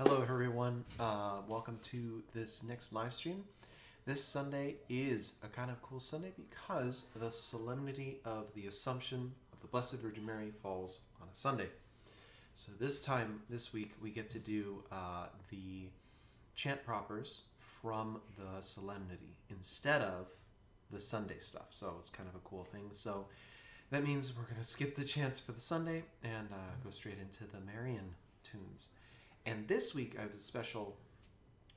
Hello everyone, welcome to this next live stream. This Sunday is a kind of cool Sunday because the Solemnity of the Assumption of the Blessed Virgin Mary falls on a Sunday. So this week, we get to do the chant propers from the Solemnity instead of the Sunday stuff. So it's kind of a cool thing. So that means we're going to skip the chants for the Sunday and go straight into the Marian tunes. And this week I have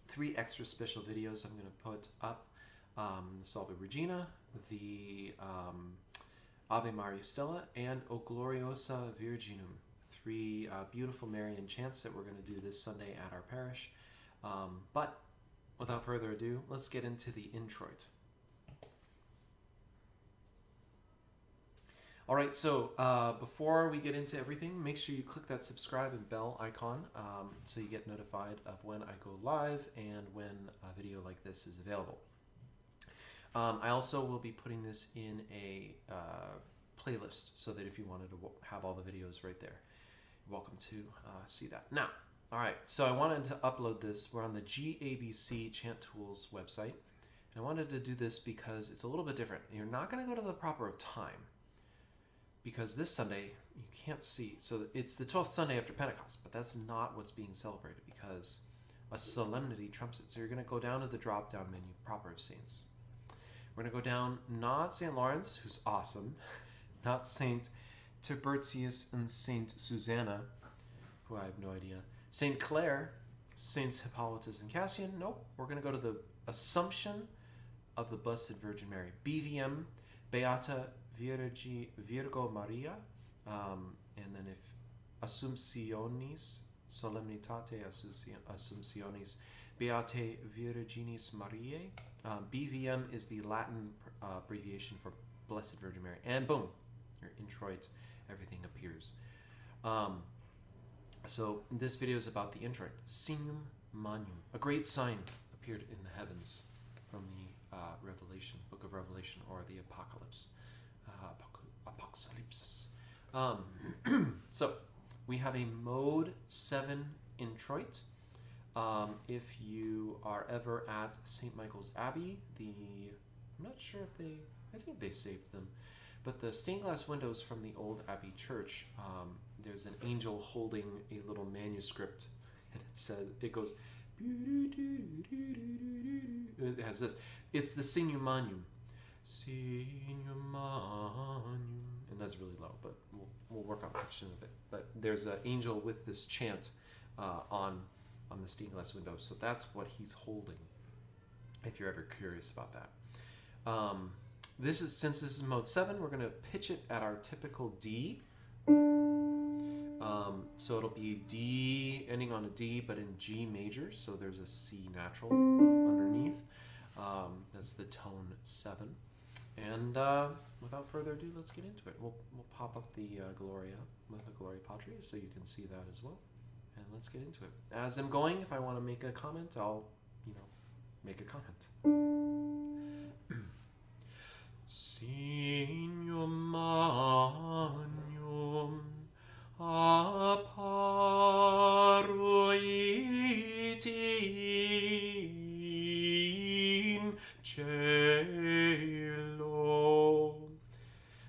three extra special videos I'm going to put up. Salve Regina, the Ave Maria Stella, and O Gloriosa Virginum. Three beautiful Marian chants that we're going to do this Sunday at our parish. But without further ado, let's get into the Introit. All right, so before we get into everything, make sure you click that subscribe and bell icon so you get notified of when I go live and when a video like this is available. I also will be putting this in a playlist so that if you wanted to have all the videos right there, you're welcome to see that. Now, all right, so I wanted to upload this. We're on the GABC Chant Tools website. And I wanted to do this because it's a little bit different. You're not going to go to the proper of time, because this Sunday you can't see. So it's the 12th Sunday after Pentecost, but that's not what's being celebrated because a solemnity trumps it. So you're going to go down to the drop-down menu, Proper of Saints. We're going to go down, not St. Lawrence, who's awesome, not St. Tiburtius and St. Susanna, who I have no idea, St. Clare, Saints Hippolytus and Cassian. Nope, we're going to go to the Assumption of the Blessed Virgin Mary, B.V.M, Beata Virgo Maria, and then if Assumptionis, Solemnitate Assumptionis, Beate Virginis Mariae. B.V.M is the Latin abbreviation for Blessed Virgin Mary. And boom, your Introit, everything appears. So this video is about the Introit. Signum Magnum, a great sign appeared in the heavens from the Revelation, Book of Revelation, or the Apocalypse. Apocalypsis. So we have a mode 7 Introit. If you are ever at St. Michael's Abbey, I'm not sure if I think they saved them, but the stained glass windows from the old Abbey church, there's an angel holding a little manuscript, and it goes, it has this, it's the Signum Magnum. Signum Magnum, and that's really low, but we'll work on pitching a bit. But there's an angel with this chant on the stained glass window, so that's what he's holding. If you're ever curious about that, since this is mode 7, we're going to pitch it at our typical D. So it'll be D ending on a D, but in G major. So there's a C natural underneath. That's the tone 7. And without further ado, let's get into it. We'll pop up the Gloria with the Gloria Patri so you can see that as well. And let's get into it. As I'm going, if I want to make a comment, I'll, make a comment. Signum Magnum apparuit in cielo.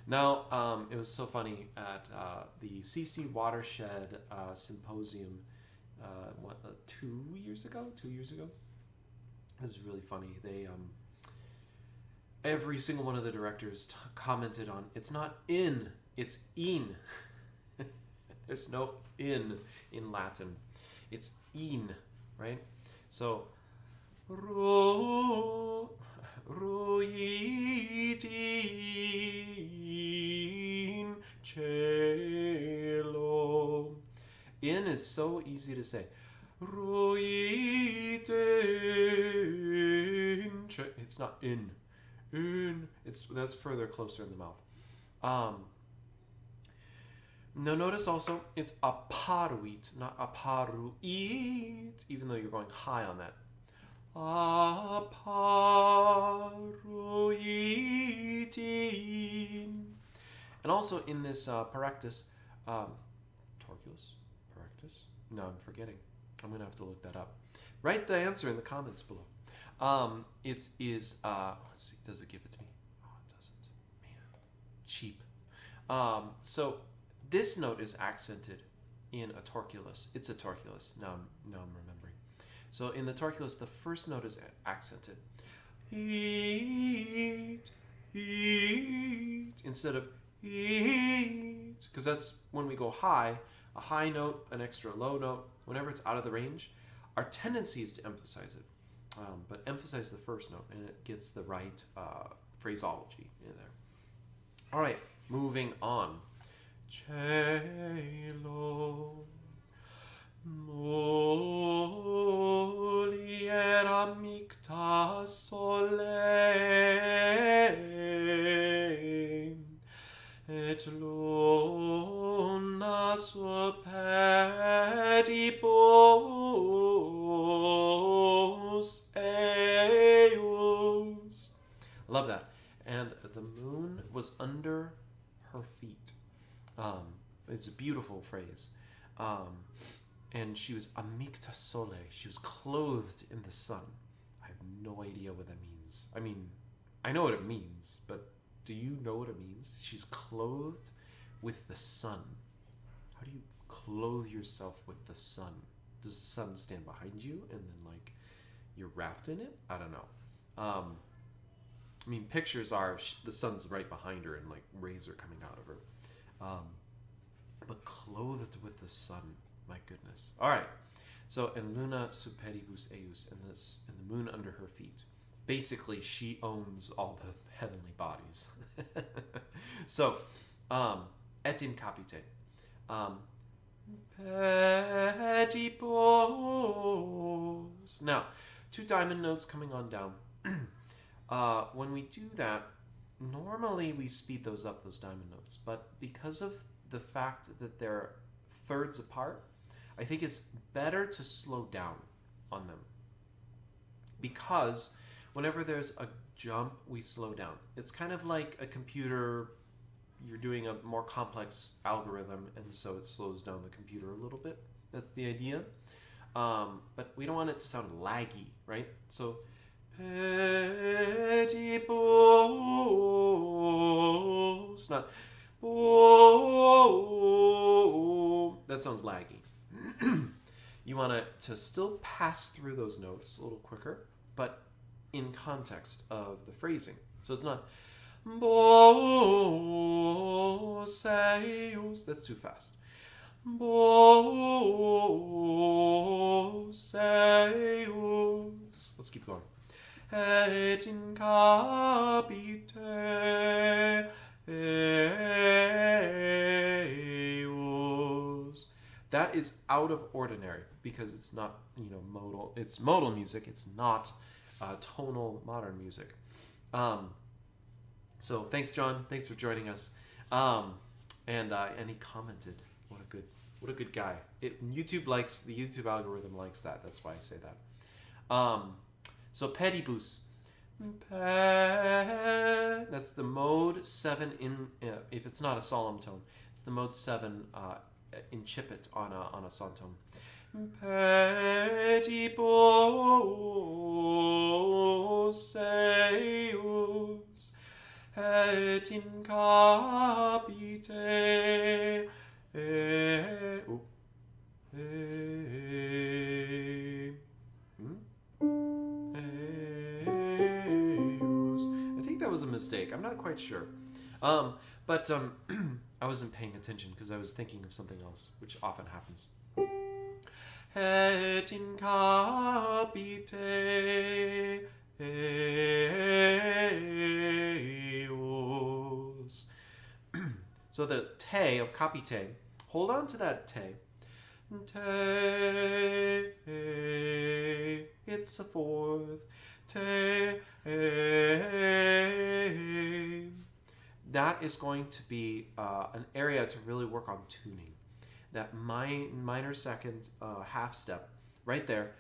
Now, it was so funny at the CC Watershed Symposium 2 years ago. It was really funny. They every single one of the directors commented on, it's not in, it's in. There's no in Latin. It's in, right? So, ruit in cielo. In is so easy to say. Ruit in cielo. It's not in. That's further closer in the mouth. Now notice also it's apparuit, not apparuit, even though you're going high on that. Apparuit in. And also in this parectus, torculus, parectus? No, I'm forgetting. I'm going to have to look that up. Write the answer in the comments below. It is, let's see, does it give it to me? Oh, it doesn't. Man, cheap. So this note is accented in a torculus. It's a torculus. Now I'm remembering. So in the torculus, the first note is accented. Heat, heat, instead of heat, because that's when we go high, a high note, an extra low note, whenever it's out of the range, our tendency is to emphasize it. But emphasize the first note, and it gets the right phraseology in there. All right, moving on. Cielo, moliera micta sole, et luna superibus eius. I love that. And the moon was under her feet. It's a beautiful phrase. And she was amicta sole. She was clothed in the sun. I have no idea what that means. I mean, I know what it means, but do you know what it means? She's clothed with the sun. How do you clothe yourself with the sun? Does the sun stand behind you and then like you're wrapped in it? I don't know. I mean, pictures are the sun's right behind her and like rays are coming out of her. But clothed with the sun, my goodness. All right. So, en luna superibus eius, and the moon under her feet. Basically, she owns all the heavenly bodies. So, et in capite. Pedibus. Now, 2 diamond notes coming on down. When we do that, normally we speed those up, those diamond notes. But because of the fact that they're thirds apart, I think it's better to slow down on them. Because whenever there's a jump, we slow down. It's kind of like a computer. You're doing a more complex algorithm, and so it slows down the computer a little bit. That's the idea. But we don't want it to sound laggy, right? So, pedibus, not that sounds laggy. You want it to still pass through those notes a little quicker, but in context of the phrasing. So it's not boseus. That's too fast. Boseus. Let's keep going. Et in capite eius. That is out of ordinary because it's not, modal. It's modal music. It's not tonal modern music. So thanks, John. Thanks for joining us. And he commented. What a good guy. The YouTube algorithm likes that. That's why I say that. So pedibus. That's the mode 7 in, if it's not a solemn tone, it's the mode 7 incipit on a sonatone. Pedibus eius et in capite I think that was a mistake. I'm not quite sure. But I wasn't paying attention because I was thinking of something else, which often happens. Et in capite eius. So the te of capite, hold on to that te. Te, it's a fourth. Te. That is going to be an area to really work on tuning. That minor second half step right there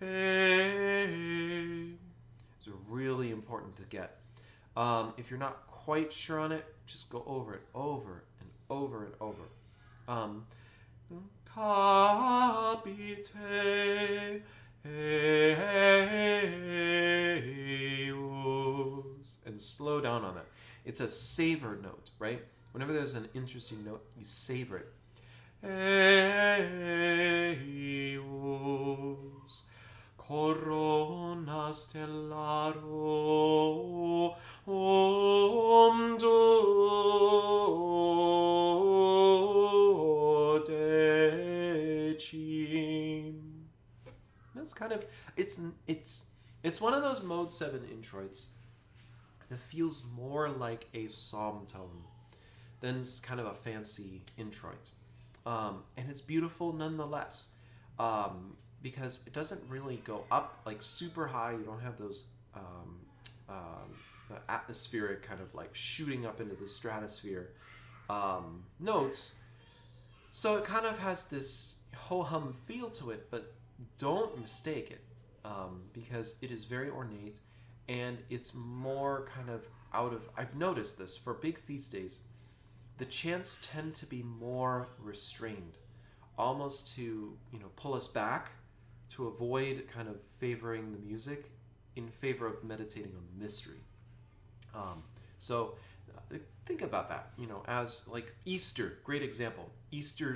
is really important to get. If you're not quite sure on it, just go over it over and over and over. capite eus. And slow down on that. It's a savor note, right? Whenever there's an interesting note, you savor it. Eus. Corona stellaro decim. That's kind of it's one of those mode 7 introits that feels more like a psalm tone than kind of a fancy introit, and it's beautiful nonetheless. Because it doesn't really go up like super high. You don't have those atmospheric kind of like shooting up into the stratosphere notes. So it kind of has this ho-hum feel to it, but don't mistake it, because it is very ornate and it's more kind of out of... I've noticed this for big feast days. The chants tend to be more restrained, almost to, pull us back, to avoid kind of favoring the music in favor of meditating on the mystery. So think about that, as like Easter, great example. Easter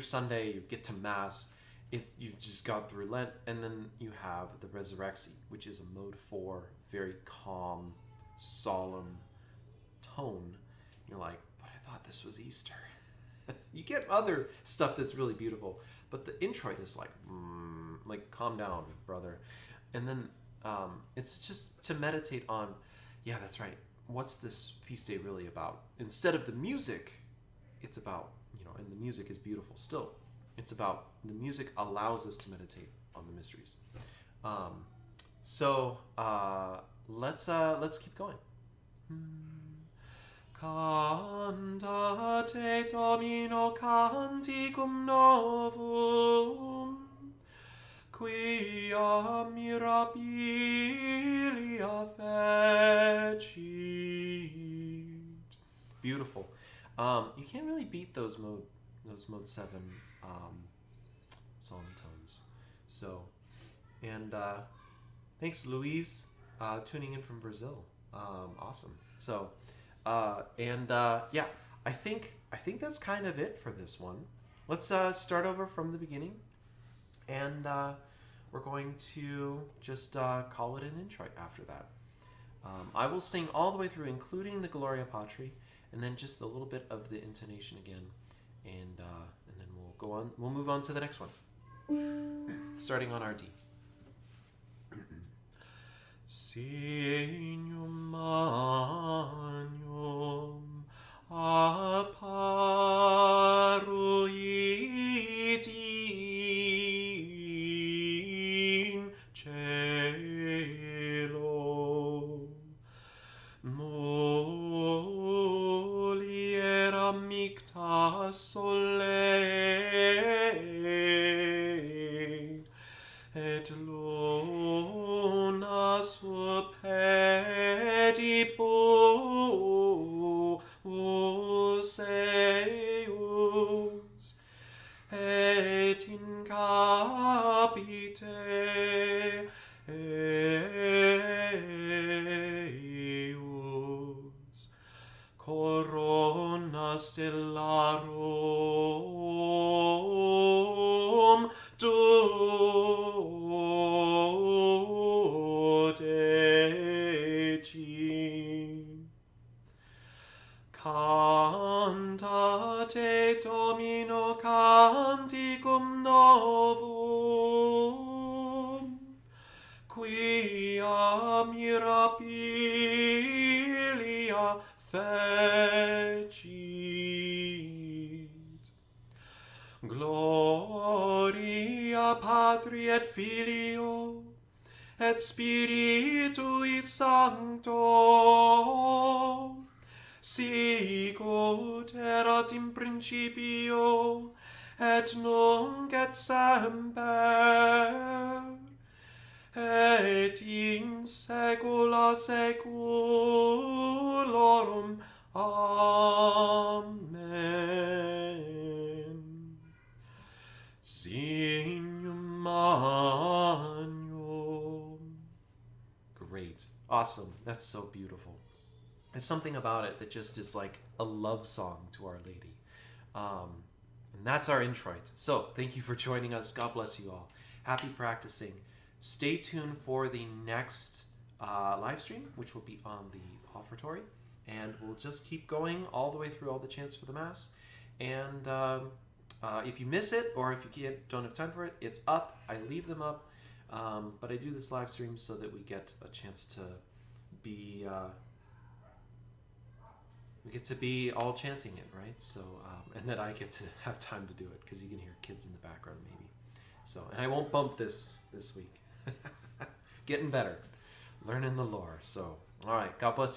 Sunday, you get to Mass, you've just got through Lent, and then you have the Resurrection, which is a mode 4, very calm, solemn tone. You're like, but I thought this was Easter. You get other stuff that's really beautiful, but the introit is like calm down, brother. And then it's just to meditate on, yeah, that's right. What's this feast day really about? Instead of the music, it's about, and the music is beautiful still. It's about the music allows us to meditate on the mysteries. Let's keep going. Cantate Domino canticum novum, quia mirabilia fecit. Beautiful. You can't really beat those mode 7 psalm tones. So, and thanks, Louise, tuning in from Brazil. Awesome. So, yeah, I think that's kind of it for this one. Let's start over from the beginning, and we're going to just call it an introit after that. I will sing all the way through, including the Gloria Patri, and then just a little bit of the intonation again, and then we'll go on. We'll move on to the next one, starting on our D. Signum magnum apparuit in cielo, moliera micta sole, et luna suppedibus eius, et in capite eius, corona stellarum decim. Cantate Domino canticum novum, quia mirabilia fecit. Gloria Patri et Filio et Spiritui Sancto, sicut erat in principio et nunc et semper et in saecula saeculorum. Amen. awesome. That's so beautiful. There's something about it that just is like a love song to Our Lady. And that's our introit. So thank you for joining us. God bless you all. Happy practicing. Stay tuned for the next live stream, which will be on the offertory. And we'll just keep going all the way through all the chants for the Mass. And if you miss it, or if you don't have time for it, it's up. I leave them up. But I do this live stream so that we get a chance to be... we get to be all chanting it, right? So, and that I get to have time to do it, because you can hear kids in the background maybe. So, and I won't bump this week. Getting better. Learning the lore. So, all right. God bless you.